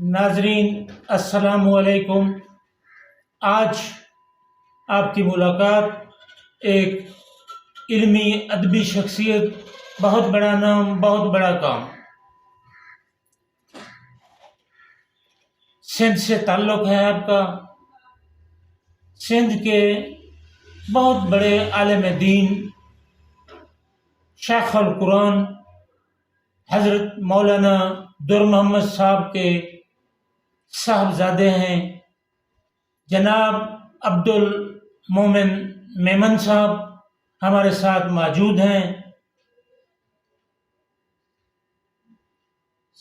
ناظرین السلام علیکم۔ آج آپ کی ملاقات ایک علمی ادبی شخصیت، بہت بڑا نام، بہت بڑا کام، سندھ سے تعلق ہے آپ کا۔ سندھ کے بہت بڑے عالم دین، شیخ القرآن حضرت مولانا در محمد صاحب کے صاحبزادے ہیں جناب عبد المومن میمن صاحب، ہمارے ساتھ موجود ہیں۔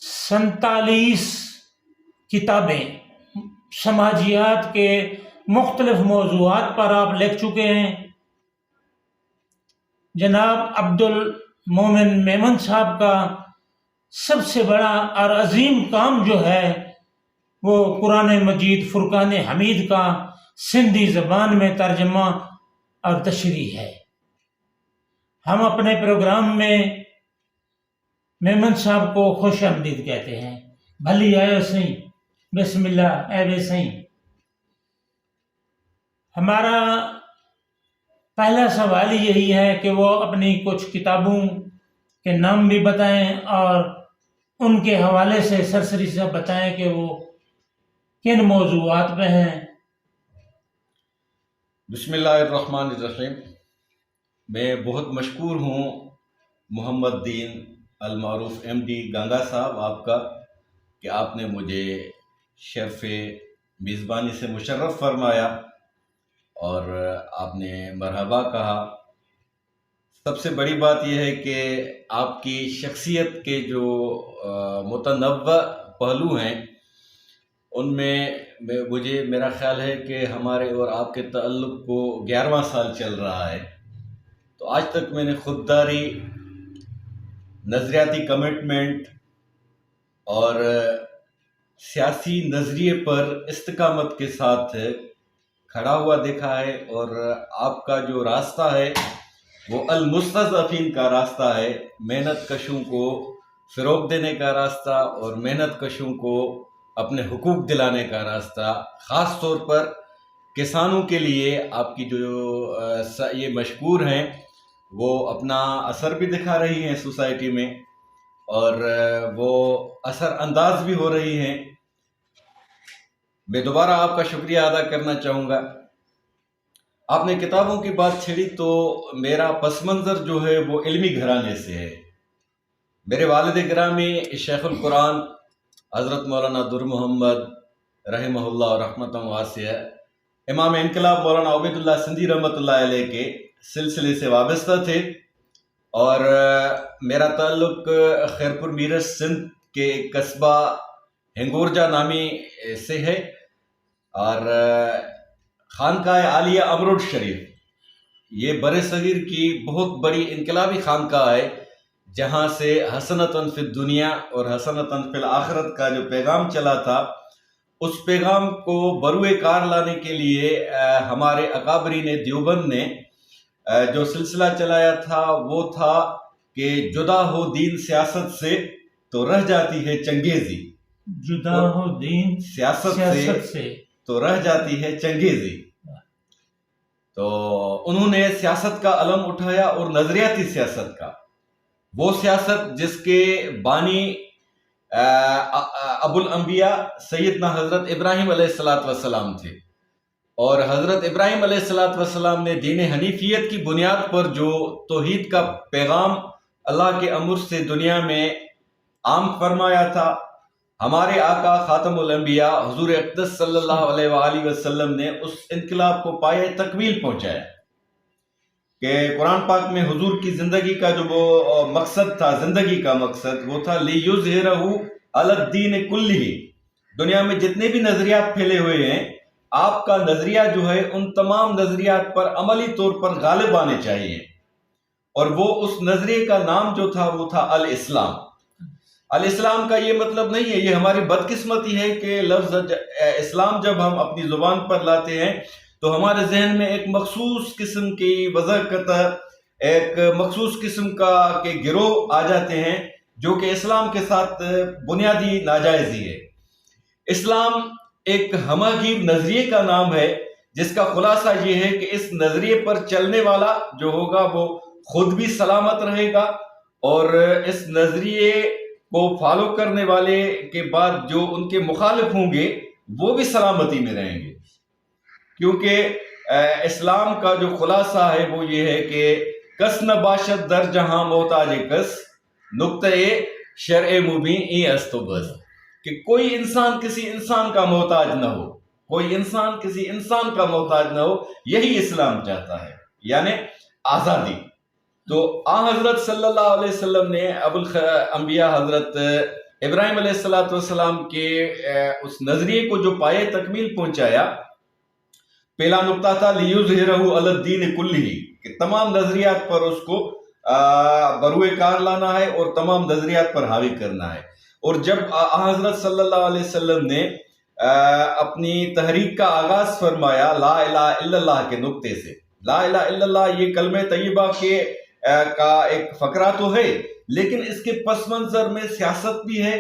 47 کتابیں سماجیات کے مختلف موضوعات پر آپ لکھ چکے ہیں۔ جناب عبد المومن میمن صاحب کا سب سے بڑا اور عظیم کام جو ہے وہ قرآن مجید فرقان حمید کا سندھی زبان میں ترجمہ اور تشریح ہے۔ ہم اپنے پروگرام میں میمن صاحب کو خوش آمدید کہتے ہیں۔ بھلی آئے سہیں، بسم اللہ اے بے سہیں۔ ہمارا پہلا سوال یہی ہے کہ وہ اپنی کچھ کتابوں کے نام بھی بتائیں اور ان کے حوالے سے سرسری سے بتائیں کہ وہ کن موضوعات پہ ہیں۔ بسم اللہ الرحمن الرحیم۔ میں بہت مشکور ہوں محمد دین المعروف ایم ڈی گنگا صاحب آپ کا کہ آپ نے مجھے شرف میزبانی سے مشرف فرمایا اور آپ نے مرحبا کہا۔ سب سے بڑی بات یہ ہے کہ آپ کی شخصیت کے جو متنوع پہلو ہیں ان میں مجھے میرا خیال ہے کہ ہمارے اور آپ کے تعلق کو 11واں سال چل رہا ہے، تو آج تک میں نے خودداری، نظریاتی کمٹمنٹ اور سیاسی نظریے پر استقامت کے ساتھ کھڑا ہوا دیکھا ہے، اور آپ کا جو راستہ ہے وہ المستضعفین کا راستہ ہے، محنت کشوں کو فروغ دینے کا راستہ اور محنت کشوں کو اپنے حقوق دلانے کا راستہ، خاص طور پر کسانوں کے لیے آپ کی جو یہ مشکور ہیں وہ اپنا اثر بھی دکھا رہی ہیں سوسائٹی میں اور وہ اثر انداز بھی ہو رہی ہیں۔ میں دوبارہ آپ کا شکریہ ادا کرنا چاہوں گا۔ آپ نے کتابوں کی بات چھیڑی تو میرا پس منظر جو ہے وہ علمی گھرانے سے ہے۔ میرے والد گرامی شیخ القرآن حضرت مولانا در محمد رحمہ اللہ رحمتہ واسعہ، امام انقلاب مولانا عبید اللہ سندھی رحمۃ اللہ علیہ کے سلسلے سے وابستہ تھے، اور میرا تعلق خیرپور میرٹھ سندھ کے قصبہ ہنگورجا نامی سے ہے، اور خانقاہ عالیہ امروڈ شریف یہ بر صغیر کی بہت بڑی انقلابی خانقاہ ہے، جہاں سے حسنۃً فی الدنیا اور حسنۃً فی الآخرت کا جو پیغام چلا تھا، اس پیغام کو بروئے کار لانے کے لیے ہمارے اکابرین دیوبند نے جو سلسلہ چلایا تھا وہ تھا کہ جدا ہو دین سیاست سے تو رہ جاتی ہے چنگیزی، جدا ہو دین سیاست سے تو رہ جاتی ہے چنگیزی۔ تو انہوں نے سیاست کا علم اٹھایا، اور نظریاتی سیاست کا، وہ سیاست جس کے بانی ابو الانبیاء سیدنا حضرت ابراہیم علیہ السلام تھے، اور حضرت ابراہیم علیہ السلام نے دین حنیفیت کی بنیاد پر جو توحید کا پیغام اللہ کے امر سے دنیا میں عام فرمایا تھا، ہمارے آقا خاتم الانبیاء حضور اقدس صلی اللہ علیہ وآلہ وسلم نے اس انقلاب کو پایہ تکمیل پہنچایا کہ قرآن پاک میں حضور کی زندگی کا جو وہ مقصد تھا، زندگی کا مقصد وہ تھا لِیُظْہِرَہُ عَلَى الدِّینِ کُلِّہِ۔ دنیا میں جتنے بھی نظریات پھیلے ہوئے ہیں، آپ کا نظریہ جو ہے ان تمام نظریات پر عملی طور پر غالب آنے چاہیے، اور وہ اس نظریے کا نام جو تھا وہ تھا الاسلام۔ الاسلام کا یہ مطلب نہیں ہے، یہ ہماری بدقسمتی ہے کہ لفظ اسلام جب ہم اپنی زبان پر لاتے ہیں تو ہمارے ذہن میں ایک مخصوص قسم کی وضاحت، ایک مخصوص قسم کا کے گروہ آ جاتے ہیں جو کہ اسلام کے ساتھ بنیادی ناجائزی ہے۔ اسلام ایک ہمہگیر نظریے کا نام ہے جس کا خلاصہ یہ ہے کہ اس نظریے پر چلنے والا جو ہوگا وہ خود بھی سلامت رہے گا، اور اس نظریے کو فالو کرنے والے کے بعد جو ان کے مخالف ہوں گے وہ بھی سلامتی میں رہیں گے، کیونکہ اسلام کا جو خلاصہ ہے وہ یہ ہے کہ کس نہ باشد در جہاں محتاج کس، نقطۂ شرع مبین ای است و بس، کہ کوئی انسان کسی انسان کا محتاج نہ ہو، کوئی انسان کسی انسان کا محتاج نہ ہو، یہی اسلام چاہتا ہے، یعنی آزادی۔ تو حضرت صلی اللہ علیہ وسلم نے ابو الانبیاء حضرت ابراہیم علیہ السلام کے اس نظریے کو جو پائے تکمیل پہنچایا، پہلا نقطہ تھا لیظہرہ علی الدین کلہ، کہ تمام نظریات پر اس کو بروئے کار لانا ہے اور تمام نظریات پر حاوی کرنا ہے۔ اور جب حضرت صلی اللہ علیہ وسلم نے اپنی تحریک کا آغاز فرمایا لا الہ الا اللہ کے نقطے سے، لا الہ الا اللہ یہ کلمہ طیبہ کا ایک فقرہ تو ہے، لیکن اس کے پس منظر میں سیاست بھی ہے،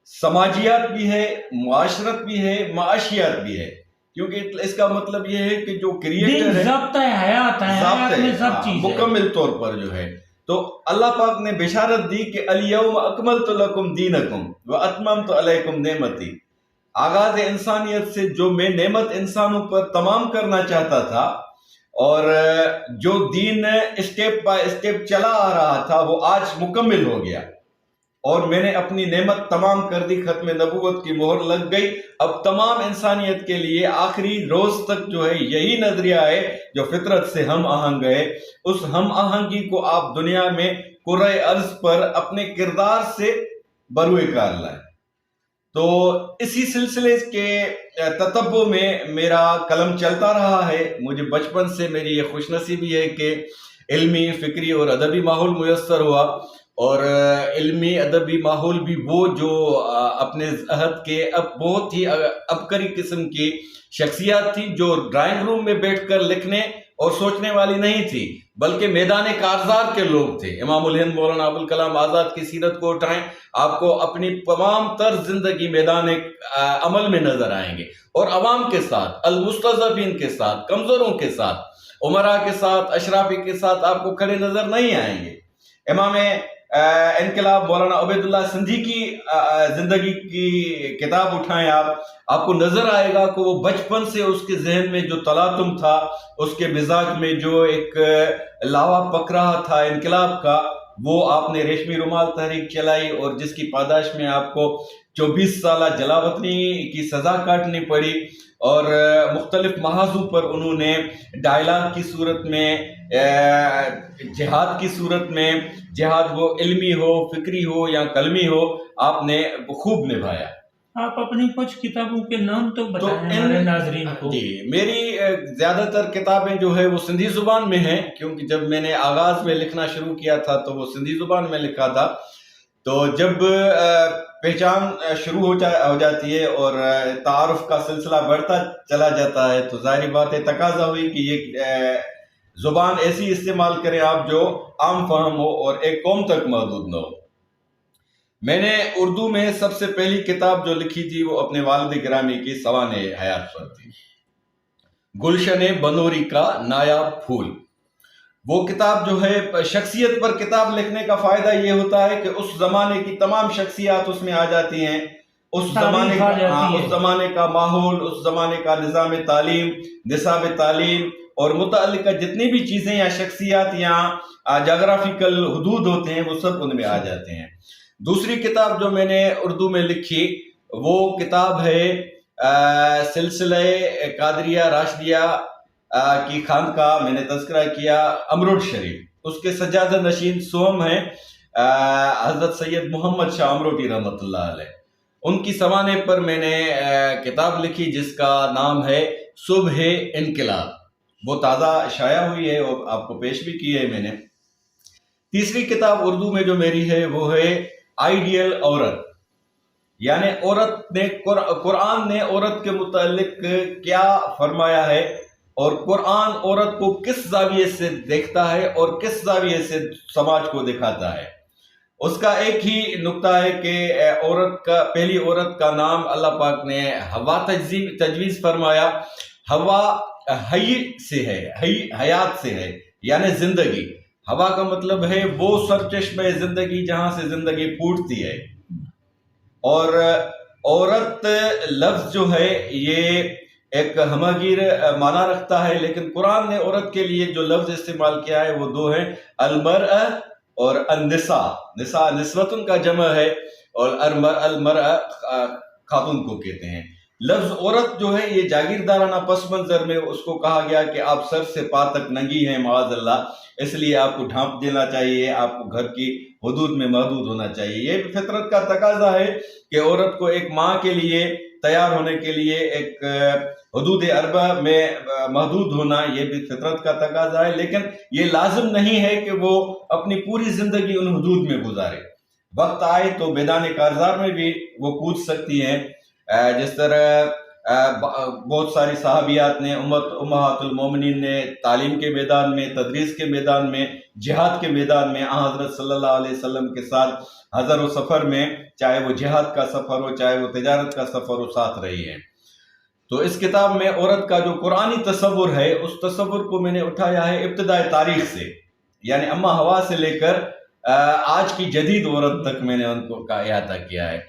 سماجیات بھی ہے، معاشرت بھی ہے، معاشیات بھی ہے، کیونکہ اس کا مطلب یہ ہے کہ جو کریٹر ہے، ضابطہ حیات ہے، حیات میں سب چیز ہے مکمل طور پر جو ہے۔ تو اللہ پاک نے بشارت دی کہ الیوم اکملت لکم دینکم واتممت علیکم نعمتی، آغاز انسانیت سے جو میں نعمت انسانوں پر تمام کرنا چاہتا تھا اور جو دین اسٹیپ بائی اسٹیپ چلا آ رہا تھا وہ آج مکمل ہو گیا، اور میں نے اپنی نعمت تمام کر دی، ختم نبوت کی مہر لگ گئی۔ اب تمام انسانیت کے لیے آخری روز تک جو ہے یہی نظریہ ہے جو فطرت سے ہم آہنگ ہے، اس ہم آہنگی کو آپ دنیا میں کرۂ ارض پر اپنے کردار سے بروئے کار لائیں۔ تو اسی سلسلے کے تتبع میں میرا قلم چلتا رہا ہے۔ مجھے بچپن سے میری یہ خوش نصیبی ہے کہ علمی، فکری اور ادبی ماحول میسر ہوا، اور علمی ادبی ماحول بھی وہ جو اپنے عہد کے اب بہت ہی عبقری قسم کی شخصیات تھی، جو ڈرائنگ روم میں بیٹھ کر لکھنے اور سوچنے والی نہیں تھی، بلکہ میدان کارزار کے لوگ تھے۔ امام الہند مولانا ابوالکلام آزاد کی سیرت کو اٹھائیں، آپ کو اپنی تمام تر زندگی میدان عمل میں نظر آئیں گے، اور عوام کے ساتھ، المستضعفین کے ساتھ، کمزوروں کے ساتھ، عمراء کے ساتھ، اشرافی کے ساتھ آپ کو کھڑے نظر نہیں آئیں گے۔ امام انقلاب مولانا عبید اللہ سندھی کی زندگی کی کتاب اٹھائیں، آپ کو نظر آئے گا کہ وہ بچپن سے اس کے ذہن میں جو تلاطم تھا، اس کے مزاج میں جو ایک لاوا پک رہا تھا انقلاب کا، وہ آپ نے ریشمی رومال تحریک چلائی، اور جس کی پاداش میں آپ کو 24 سالہ جلاوطنی کی سزا کاٹنی پڑی، اور مختلف محاذوں پر انہوں نے ڈائلاگ کی صورت میں، جہاد کی صورت میں، جہاد وہ علمی ہو، فکری ہو یا قلمی ہو، آپ نے خوب نبھایا۔ آپ اپنی کچھ کتابوں کے نام تو بتائیں ہمارے ناظرین کو۔ جی، میری زیادہ تر کتابیں جو ہے وہ سندھی زبان میں ہیں، کیونکہ جب میں نے آغاز میں لکھنا شروع کیا تھا تو وہ سندھی زبان میں لکھا تھا۔ تو جب پہچان شروع ہو جاتی ہے اور تعارف کا سلسلہ بڑھتا چلا جاتا ہے، تو ظاہری بات ہے تقاضا ہوئی کہ یہ زبان ایسی استعمال کریں آپ جو عام فہم ہو اور ایک قوم تک محدود نہ ہو۔ میں نے اردو میں سب سے پہلی کتاب جو لکھی تھی وہ اپنے والد گرامی کی سوانح حیات پر تھی، گلشن بنوری کا نایاب پھول۔ وہ کتاب جو ہے، شخصیت پر کتاب لکھنے کا فائدہ یہ ہوتا ہے کہ اس زمانے کی تمام شخصیات اس میں آ جاتی ہیں، اس زمانے کا ماحول، اس زمانے کا نظام تعلیم، نصاب تعلیم اور متعلقہ جتنی بھی چیزیں یا شخصیات یا جغرافیکل حدود ہوتے ہیں وہ سب ان میں آ جاتے ہیں۔ دوسری کتاب جو میں نے اردو میں لکھی وہ کتاب ہے سلسلہ قادریہ راشدیہ کی خانقاہ، میں نے تذکرہ کیا امروٹ شریف، اس کے سجادہ نشین سوم ہیں حضرت سید محمد شاہ امروٹی رحمۃ اللہ علیہ۔ ان کی سوانح پر میں نے کتاب لکھی جس کا نام ہے صبح انقلاب، وہ تازہ شائع ہوئی ہے اور آپ کو پیش بھی کی ہے میں نے۔ تیسری کتاب اردو میں جو میری ہے وہ ہے آئیڈیل عورت، یعنی عورت نے، قرآن نے عورت کے متعلق کیا فرمایا ہے اور قرآن عورت کو کس زاویے سے دیکھتا ہے اور کس زاویے سے سماج کو دکھاتا ہے۔ اس کا ایک ہی نقطہ ہے کہ پہلی عورت کا نام اللہ پاک نے ہوا تجویز فرمایا. ہوا حی سے ہے، حیات سے ہے، یعنی زندگی. ہوا کا مطلب ہے وہ سرچشمہ زندگی جہاں سے زندگی پھوٹتی ہے. اور عورت لفظ جو ہے یہ ایک ہمگیر معنی رکھتا ہے، لیکن قرآن نے عورت کے لیے جو لفظ استعمال کیا ہے وہ دو ہیں، المرأة اور النساء. نساء نسوتن کا جمع ہے اور المرأة خاتون کو کہتے ہیں. لفظ عورت جو ہے یہ جاگیردارانہ پس منظر میں اس کو کہا گیا کہ آپ سر سے پا تک ننگی ہیں معاذ اللہ، اس لیے آپ کو ڈھانپ دینا چاہیے، آپ کو گھر کی حدود میں محدود ہونا چاہیے. یہ فطرت کا تقاضا ہے کہ عورت کو ایک ماں کے لیے تیار ہونے کے لیے ایک حدود اربع میں محدود ہونا یہ بھی فطرت کا تقاضا ہے، لیکن یہ لازم نہیں ہے کہ وہ اپنی پوری زندگی ان حدود میں گزارے. وقت آئے تو میدان کارزار میں بھی وہ کود سکتی ہیں. جس طرح بہت ساری صحابیات نے، امہات المومنین نے تعلیم کے میدان میں، تدریس کے میدان میں، جہاد کے میدان میں حضرت صلی اللہ علیہ وسلم کے ساتھ حضر و سفر میں، چاہے وہ جہاد کا سفر ہو چاہے وہ تجارت کا سفر ہو، ساتھ رہی ہیں. تو اس کتاب میں عورت کا جو قرآنی تصور ہے اس تصور کو میں نے اٹھایا ہے ابتدائی تاریخ سے، یعنی اما ہوا سے لے کر آج کی جدید عورت تک میں نے ان کو کا احاطہ کیا ہے.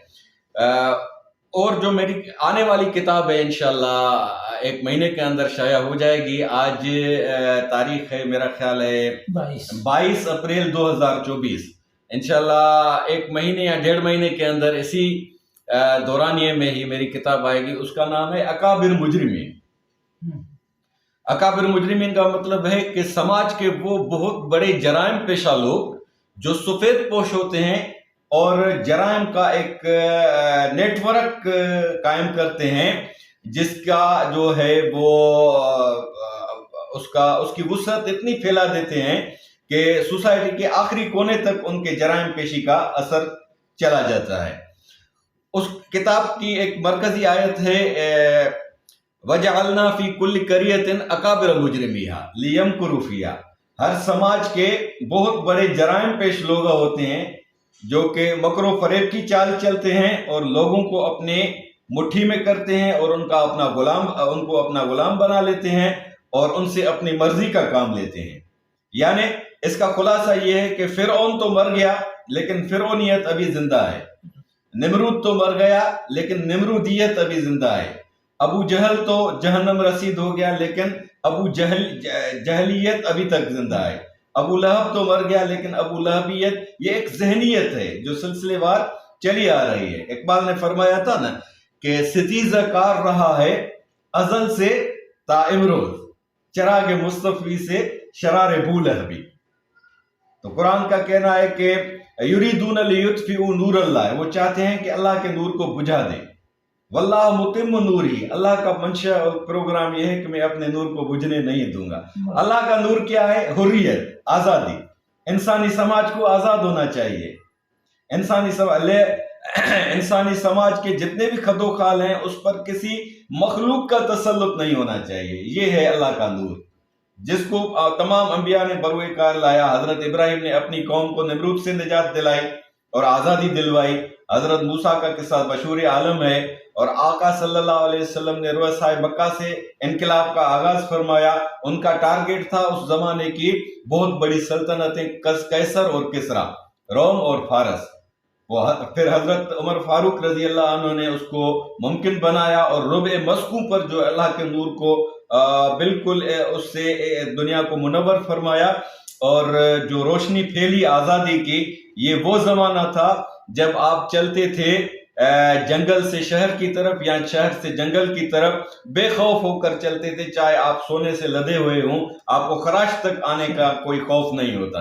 اور جو میری آنے والی کتاب ہے انشاءاللہ 1 مہینے کے اندر شائع ہو جائے گی. آج تاریخ ہے میرا خیال ہے 22 اپریل 2024. انشاءاللہ 1 مہینے یا 1.5 مہینے کے اندر اسی دورانیے میں ہی میری کتاب آئے گی. اس کا نام ہے اکابر مجرمین. اکابر مجرمین کا مطلب ہے کہ سماج کے وہ بہت بڑے جرائم پیشہ لوگ جو سفید پوش ہوتے ہیں اور جرائم کا ایک نیٹ ورک قائم کرتے ہیں، جس کا جو ہے وہ اس کی وسعت اتنی پھیلا دیتے ہیں کہ سوسائٹی کے آخری کونے تک ان کے جرائم پیشی کا اثر چلا جاتا ہے. اس کتاب کی ایک مرکزی آیت ہے وَجَعَلْنَا فِي كُلِّ قَرْيَةٍ أَكَابِرَ مُجْرِمِيهَا لِيَمْكُرُوا فِيهَا. ہر سماج کے بہت بڑے جرائم پیش لوگ ہوتے ہیں جو کہ مکر و فریب کی چال چلتے ہیں اور لوگوں کو اپنے مٹھی میں کرتے ہیں اور ان کو اپنا غلام بنا لیتے ہیں اور ان سے اپنی مرضی کا کام لیتے ہیں. یعنی اس کا خلاصہ یہ ہے کہ فرعون تو مر گیا لیکن فرعونیت ابھی زندہ ہے. نمرود تو مر گیا لیکن نمرودیت ابھی زندہ ہے. ابو جہل تو جہنم رسید ہو گیا لیکن ابو جہلیت ابھی تک زندہ ہے. ابو لہب تو مر گیا لیکن ابو لہبیت یہ ایک ذہنیت ہے جو سلسلے وار چلی آ رہی ہے. اقبال نے فرمایا تھا نا کہ ستیزہ کار رہا ہے ازل سے تا امروز، چراغ مصطفی سے شرار بو لہبی. تو قرآن کا کہنا ہے کہ یریدون لیطفئوا نور اللہ، وہ چاہتے ہیں کہ اللہ کے نور کو بجھا دیں. واللہ متم نوری، اللہ کا منشا اور پروگرام یہ ہے کہ میں اپنے نور کو بجھنے نہیں دوں گا. اللہ کا نور کیا ہے؟ حریت، آزادی. انسانی سماج کو آزاد ہونا چاہیے. انسانی سماج کے جتنے بھی خد و خال ہیں اس پر کسی مخلوق کا تسلط نہیں ہونا چاہیے. یہ ہے اللہ کا نور جس کو تمام انبیاء نے بروئے کار لایا. حضرت ابراہیم نے اپنی قوم کو نمرود سے نجات دلائی اور آزادی دلوائی. حضرت موسیٰ کا قصہ مشہور عالم ہے اور آقا صلی اللہ علیہ وسلم نے رؤسائے مکہ سے انقلاب کا آغاز فرمایا. ان کا ٹارگیٹ تھا اس زمانے کی بہت بڑی سلطنتیں قیصر اور کسریٰ، روم اور فارس. پھر حضرت عمر فاروق رضی اللہ عنہ نے اس کو ممکن بنایا اور ربع مسکوں پر جو اللہ کے نور کو بالکل اس سے دنیا کو منور فرمایا اور جو روشنی پھیلی آزادی کی. یہ وہ زمانہ تھا جب آپ چلتے تھے جنگل سے شہر کی طرف یا شہر سے جنگل کی طرف بے خوف ہو کر چلتے تھے. چاہے آپ سونے سے لدے ہوئے ہوں، آپ کو خراش تک آنے کا کوئی خوف نہیں ہوتا.